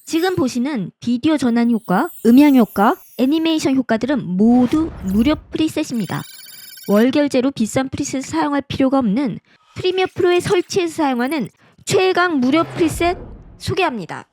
지금 보시는 비디오 전환 효과, 음향 효과, 애니메이션 효과들은 모두 무료 프리셋입니다. 월결제로 비싼 프리셋을 사용할 필요가 없는 프리미어 프로에 설치해서 사용하는 최강 무료 프리셋 소개합니다.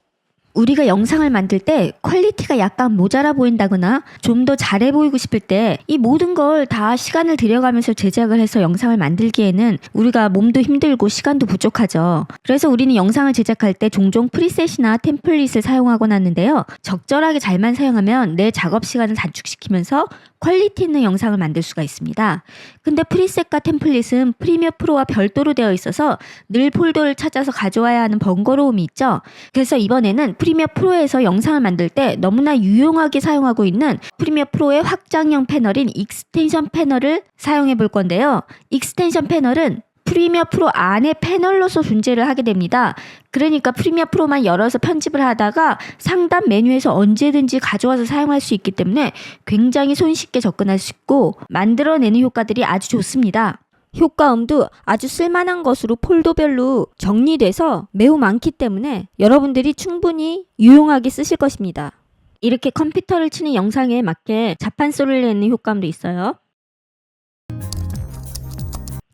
우리가 영상을 만들 때 퀄리티가 약간 모자라 보인다거나 좀 더 잘해 보이고 싶을 때 이 모든 걸 다 시간을 들여가면서 제작을 해서 영상을 만들기에는 우리가 몸도 힘들고 시간도 부족하죠. 그래서 우리는 영상을 제작할 때 종종 프리셋이나 템플릿을 사용하곤 하는데요. 적절하게 잘만 사용하면 내 작업 시간을 단축시키면서 퀄리티 있는 영상을 만들 수가 있습니다. 근데 프리셋과 템플릿은 프리미어 프로와 별도로 되어 있어서 늘 폴더를 찾아서 가져와야 하는 번거로움이 있죠. 그래서 이번에는 프리미어 프로에서 영상을 만들 때 너무나 유용하게 사용하고 있는 프리미어 프로의 확장형 패널인 익스텐션 패널을 사용해 볼 건데요. 익스텐션 패널은 프리미어 프로 안에 패널로서 존재를 하게 됩니다. 그러니까 프리미어 프로만 열어서 편집을 하다가 상단 메뉴에서 언제든지 가져와서 사용할 수 있기 때문에 굉장히 손쉽게 접근할 수 있고 만들어내는 효과들이 아주 좋습니다. 효과음도 아주 쓸만한 것으로 폴더별로 정리돼서 매우 많기 때문에 여러분들이 충분히 유용하게 쓰실 것입니다. 이렇게 컴퓨터를 치는 영상에 맞게 자판 소리를 내는 효과음도 있어요.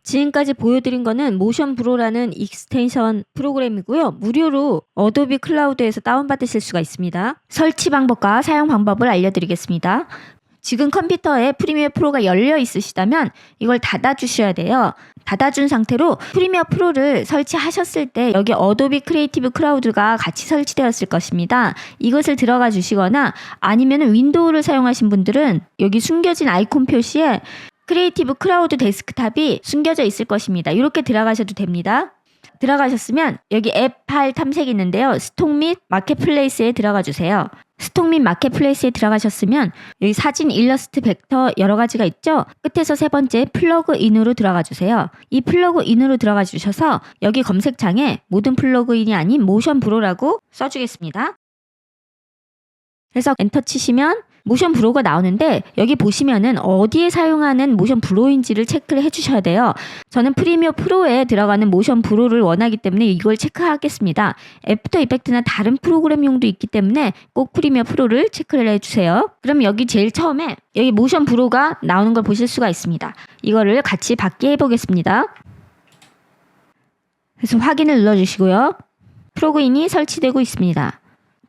지금까지 보여드린 거는 모션 브로라는 익스텐션 프로그램이고요. 무료로 어도비 클라우드에서 다운받으실 수가 있습니다. 설치 방법과 사용 방법을 알려드리겠습니다. 지금 컴퓨터에 프리미어 프로가 열려 있으시다면 이걸 닫아주셔야 돼요. 닫아준 상태로 프리미어 프로를 설치하셨을 때 여기 어도비 크리에이티브 클라우드가 같이 설치되었을 것입니다. 이것을 들어가 주시거나 아니면 윈도우를 사용하신 분들은 여기 숨겨진 아이콘 표시에 크리에이티브 클라우드 데스크탑이 숨겨져 있을 것입니다. 이렇게 들어가셔도 됩니다. 들어가셨으면 여기 앱 파일 탐색이 있는데요. 스톡 및 마켓플레이스에 들어가 주세요. 스톡 및 마켓플레이스에 들어가셨으면 여기 사진, 일러스트, 벡터 여러 가지가 있죠. 끝에서 세 번째 플러그인으로 들어가 주세요. 이 플러그인으로 들어가 주셔서 여기 검색창에 모든 플러그인이 아닌 모션 브로라고 써주겠습니다. 그래서 엔터 치시면 모션 브로가 나오는데 여기 보시면은 어디에 사용하는 모션 브로인지를 체크를 해주셔야 돼요. 저는 프리미어 프로에 들어가는 모션 브로를 원하기 때문에 이걸 체크하겠습니다. 애프터 이펙트나 다른 프로그램용도 있기 때문에 꼭 프리미어 프로를 체크를 해주세요. 그럼 여기 제일 처음에 여기 모션 브로가 나오는 걸 보실 수가 있습니다. 이거를 같이 받기 해보겠습니다. 그래서 확인을 눌러주시고요. 프로그인이 설치되고 있습니다.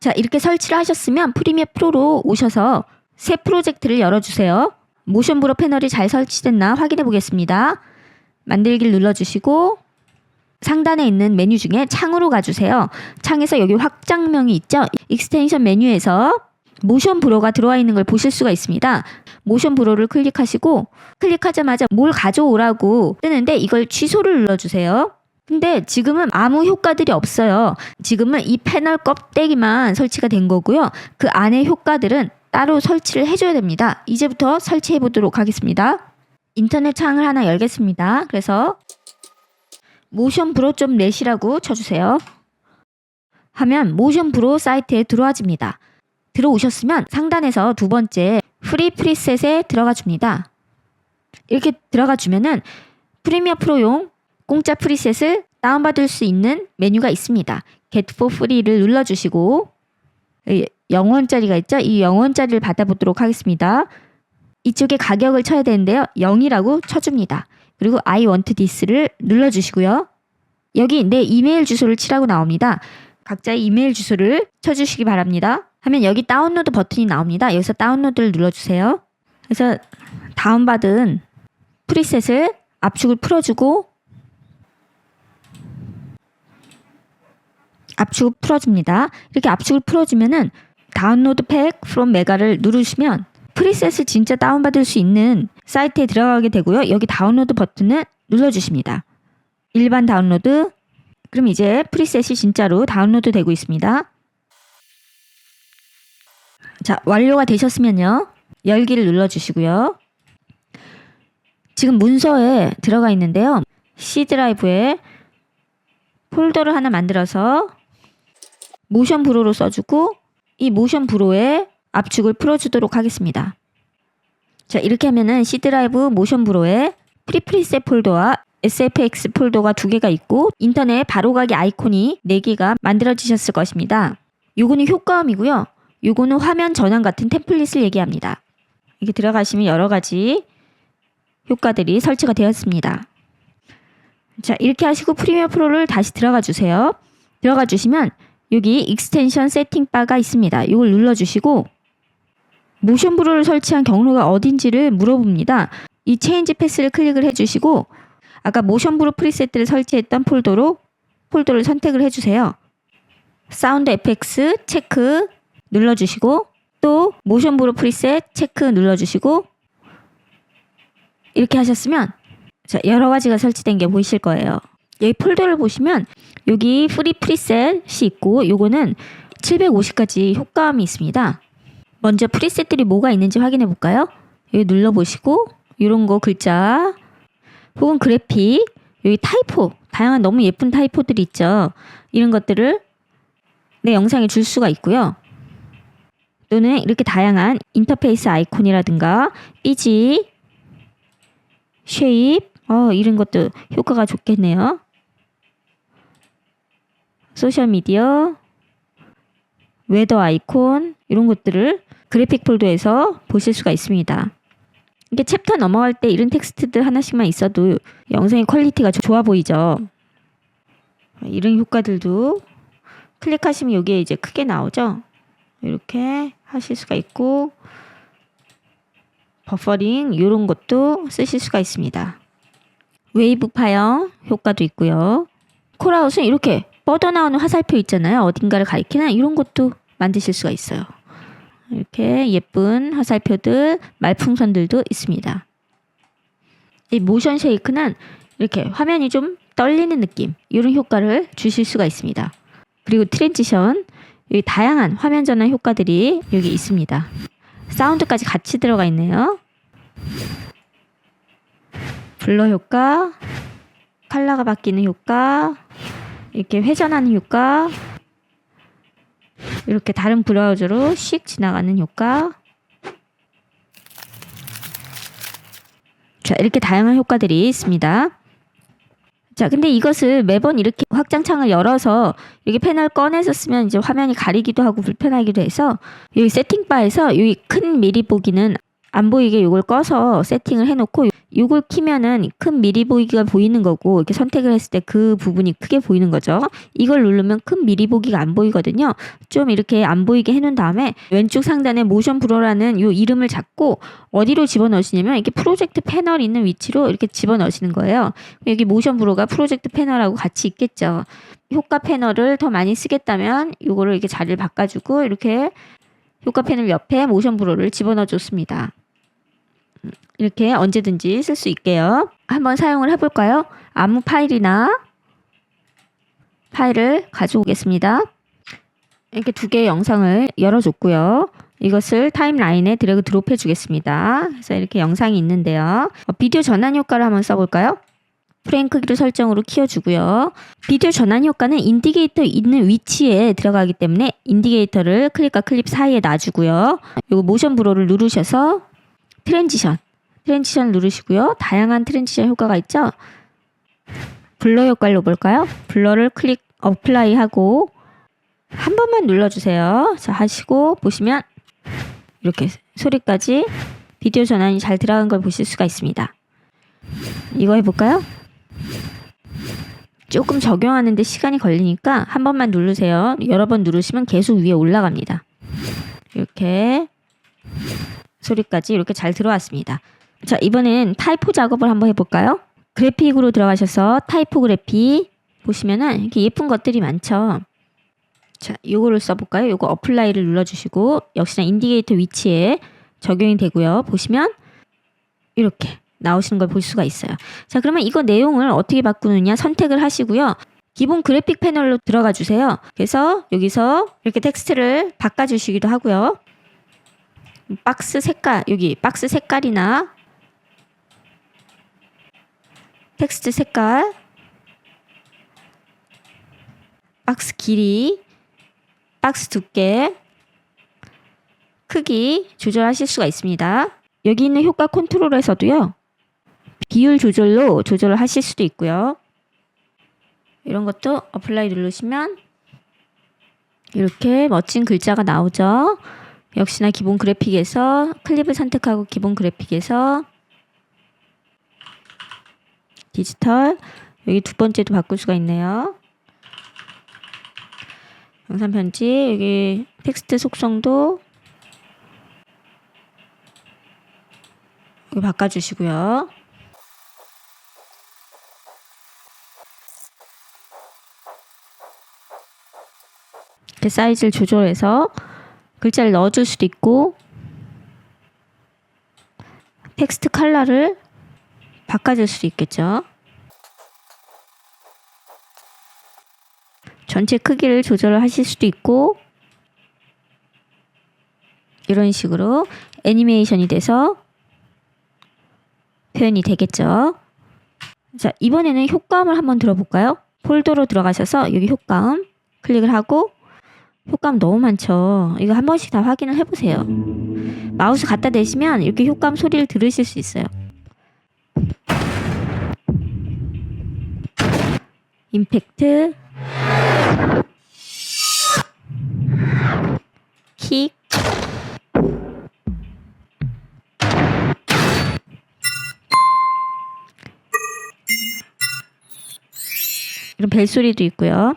자, 이렇게 설치를 하셨으면 프리미어 프로로 오셔서 새 프로젝트를 열어주세요. 모션 브로 패널이 잘 설치됐나 확인해 보겠습니다. 만들기를 눌러주시고 상단에 있는 메뉴 중에 창으로 가주세요. 창에서 여기 확장명이 있죠. 익스텐션 메뉴에서 모션 브로가 들어와 있는 걸 보실 수가 있습니다. 모션 브로를 클릭하시고 클릭하자마자 뭘 가져오라고 뜨는데 이걸 취소를 눌러주세요. 근데 지금은 아무 효과들이 없어요. 지금은 이 패널 껍데기만 설치가 된 거고요. 그 안에 효과들은 따로 설치를 해줘야 됩니다. 이제부터 설치해 보도록 하겠습니다. 인터넷 창을 하나 열겠습니다. 그래서 모션 브로 좀 넷이라고 쳐주세요. 하면 모션 브로 사이트에 들어와집니다. 들어오셨으면 상단에서 두 번째 프리 프리셋에 들어가 줍니다. 이렇게 들어가 주면은 프리미어 프로용 공짜 프리셋을 다운받을 수 있는 메뉴가 있습니다. Get for Free를 눌러주시고 0원짜리가 있죠? 이 0원짜리를 받아보도록 하겠습니다. 이쪽에 가격을 쳐야 되는데요. 0이라고 쳐줍니다. 그리고 I want this를 눌러주시고요. 여기 내 이메일 주소를 치라고 나옵니다. 각자의 이메일 주소를 쳐주시기 바랍니다. 하면 여기 다운로드 버튼이 나옵니다. 여기서 다운로드를 눌러주세요. 그래서 다운받은 프리셋을 압축을 풀어주고 압축을 풀어줍니다. 이렇게 압축을 풀어주면은 다운로드 팩 from 메가를 누르시면 프리셋을 진짜 다운받을 수 있는 사이트에 들어가게 되고요. 여기 다운로드 버튼을 눌러주십니다. 일반 다운로드. 그럼 이제 프리셋이 진짜로 다운로드 되고 있습니다. 자, 완료가 되셨으면요. 열기를 눌러주시고요. 지금 문서에 들어가 있는데요. C 드라이브에 폴더를 하나 만들어서 모션 브로로 써주고 이 모션 브로에 압축을 풀어주도록 하겠습니다. 자, 이렇게 하면은 C 드라이브 모션 브로에 프리셋 폴더와 SFX 폴더가 두 개가 있고 인터넷 바로가기 아이콘이 4개가 만들어지셨을 것입니다. 요거는 효과음이고요. 요거는 화면 전환 같은 템플릿을 얘기합니다. 이렇게 들어가시면 여러 가지 효과들이 설치가 되었습니다. 자, 이렇게 하시고 프리미어 프로를 다시 들어가 주세요. 들어가 주시면 여기 익스텐션 세팅 바가 있습니다. 이걸 눌러주시고 모션 브로를 설치한 경로가 어딘지를 물어봅니다. 이 체인지 패스를 클릭을 해주시고 아까 모션 브로 프리셋을 설치했던 폴더를 선택을 해주세요. 사운드 FX 체크 눌러주시고 또 모션 브로 프리셋 체크 눌러주시고 이렇게 하셨으면 자, 여러 가지가 설치된 게 보이실 거예요. 여기 폴더를 보시면 여기 프리 프리셋이 있고 요거는 750가지 효과음이 있습니다. 먼저 프리셋들이 뭐가 있는지 확인해 볼까요? 여기 눌러보시고 이런 거 글자 혹은 그래픽 여기 타이포 다양한 너무 예쁜 타이포들이 있죠. 이런 것들을 내 영상에 줄 수가 있고요. 또는 이렇게 다양한 인터페이스 아이콘이라든가 이지 쉐입 이런 것도 효과가 좋겠네요. 소셜미디어 웨더 아이콘 이런 것들을 그래픽 폴더에서 보실 수가 있습니다. 이게 챕터 넘어갈 때 이런 텍스트들 하나씩만 있어도 영상의 퀄리티가 좋아 보이죠. 이런 효과들도 클릭하시면 여기에 이제 크게 나오죠. 이렇게 하실 수가 있고 버퍼링 이런 것도 쓰실 수가 있습니다. 웨이브 파형 효과도 있고요. 콜아웃은 이렇게 뻗어나오는 화살표 있잖아요. 어딘가를 가리키는 이런 것도 만드실 수가 있어요. 이렇게 예쁜 화살표들, 말풍선들도 있습니다. 이 모션 쉐이크는 이렇게 화면이 좀 떨리는 느낌 이런 효과를 주실 수가 있습니다. 그리고 트랜지션 여기 다양한 화면 전환 효과들이 여기 있습니다. 사운드까지 같이 들어가 있네요. 블러 효과, 컬러가 바뀌는 효과, 이렇게 회전하는 효과, 이렇게 다른 브라우저로 씩 지나가는 효과. 자, 이렇게 다양한 효과들이 있습니다. 자, 근데 이것을 매번 이렇게 확장창을 열어서 이렇게 패널 꺼내서 쓰면 이제 화면이 가리기도 하고 불편하기도 해서 여기 세팅바에서 여기 큰 미리 보기는 안 보이게 이걸 꺼서 세팅을 해놓고 이걸 키면은 큰 미리 보기가 보이는 거고 이렇게 선택을 했을 때 그 부분이 크게 보이는 거죠. 이걸 누르면 큰 미리 보기가 안 보이거든요. 좀 이렇게 안 보이게 해놓은 다음에 왼쪽 상단에 모션 브로라는 이 이름을 잡고 어디로 집어넣으시냐면 이렇게 프로젝트 패널 있는 위치로 이렇게 집어넣으시는 거예요. 여기 모션 브로가 프로젝트 패널하고 같이 있겠죠. 효과 패널을 더 많이 쓰겠다면 이거를 이렇게 자리를 바꿔주고 이렇게 효과 패널 옆에 모션 브로를 집어넣어 줬습니다. 이렇게 언제든지 쓸 수 있게요. 한번 사용을 해볼까요? 아무 파일이나 파일을 가져오겠습니다. 이렇게 두 개의 영상을 열어줬고요. 이것을 타임라인에 드래그 드롭 해주겠습니다. 그래서 이렇게 영상이 있는데요. 비디오 전환 효과를 한번 써볼까요? 프레임 크기를 설정으로 키워주고요. 비디오 전환 효과는 인디게이터 있는 위치에 들어가기 때문에 인디게이터를 클립과 클립 사이에 놔주고요. 이거 모션 브로를 누르셔서 트랜지션 누르시고요. 다양한 트랜지션 효과가 있죠. 블러 효과를 볼까요? 블러를 클릭 어플라이 하고 한 번만 눌러주세요. 자, 하시고 보시면 이렇게 소리까지 비디오 전환이 잘 들어간 걸 보실 수가 있습니다. 이거 해볼까요? 조금 적용하는데 시간이 걸리니까 한 번만 누르세요. 여러 번 누르시면 계속 위에 올라갑니다. 이렇게 소리까지 이렇게 잘 들어왔습니다. 자, 이번엔 타이포 작업을 한번 해볼까요? 그래픽으로 들어가셔서 타이포그래피 보시면은 이렇게 예쁜 것들이 많죠. 자, 요거를 써볼까요? 요거 어플라이를 눌러주시고 역시나 인디게이터 위치에 적용이 되고요. 보시면 이렇게 나오시는 걸 볼 수가 있어요. 자, 그러면 이거 내용을 어떻게 바꾸느냐 선택을 하시고요. 기본 그래픽 패널로 들어가 주세요. 그래서 여기서 이렇게 텍스트를 바꿔주시기도 하고요. 박스 색깔, 여기 박스 색깔이나 텍스트 색깔, 박스 길이, 박스 두께, 크기 조절하실 수가 있습니다. 여기 있는 효과 컨트롤에서도요. 비율 조절로 조절을 하실 수도 있고요. 이런 것도 어플라이 누르시면 이렇게 멋진 글자가 나오죠. 역시나 기본 그래픽에서 클립을 선택하고 기본 그래픽에서 디지털, 여기 두 번째도 바꿀 수가 있네요. 영상 편집, 여기 텍스트 속성도 여기 바꿔주시고요. 이렇게 사이즈를 조절해서 글자를 넣어줄 수도 있고 텍스트 컬러를 바꿔줄 수도 있겠죠. 전체 크기를 조절을 하실 수도 있고 이런 식으로 애니메이션이 돼서 표현이 되겠죠. 자, 이번에는 효과음을 한번 들어볼까요? 폴더로 들어가셔서 여기 효과음 클릭을 하고 효과음 너무 많죠. 이거 한 번씩 다 확인을 해보세요. 마우스 갖다 대시면 이렇게 효과음 소리를 들으실 수 있어요. 임팩트, 킥, 이런 벨소리도 있고요.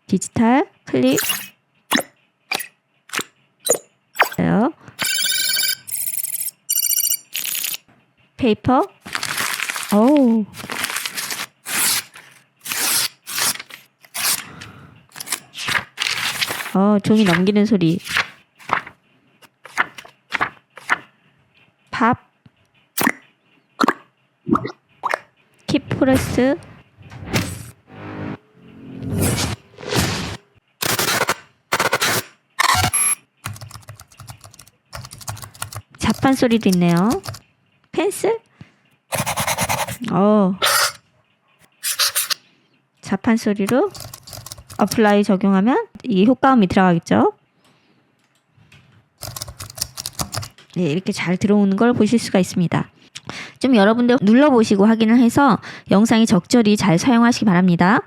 디지털, 클릭, 페이퍼, 오, 종이 넘기는 소리, 팝, 키프레스, 자판 소리도 있네요. 펜슬, 자판 소리로 어플라이 적용하면 이 효과음이 들어가겠죠. 네, 이렇게 잘 들어오는 걸 보실 수가 있습니다. 좀 여러분들 눌러보시고 확인을 해서 영상이 적절히 잘 사용하시기 바랍니다.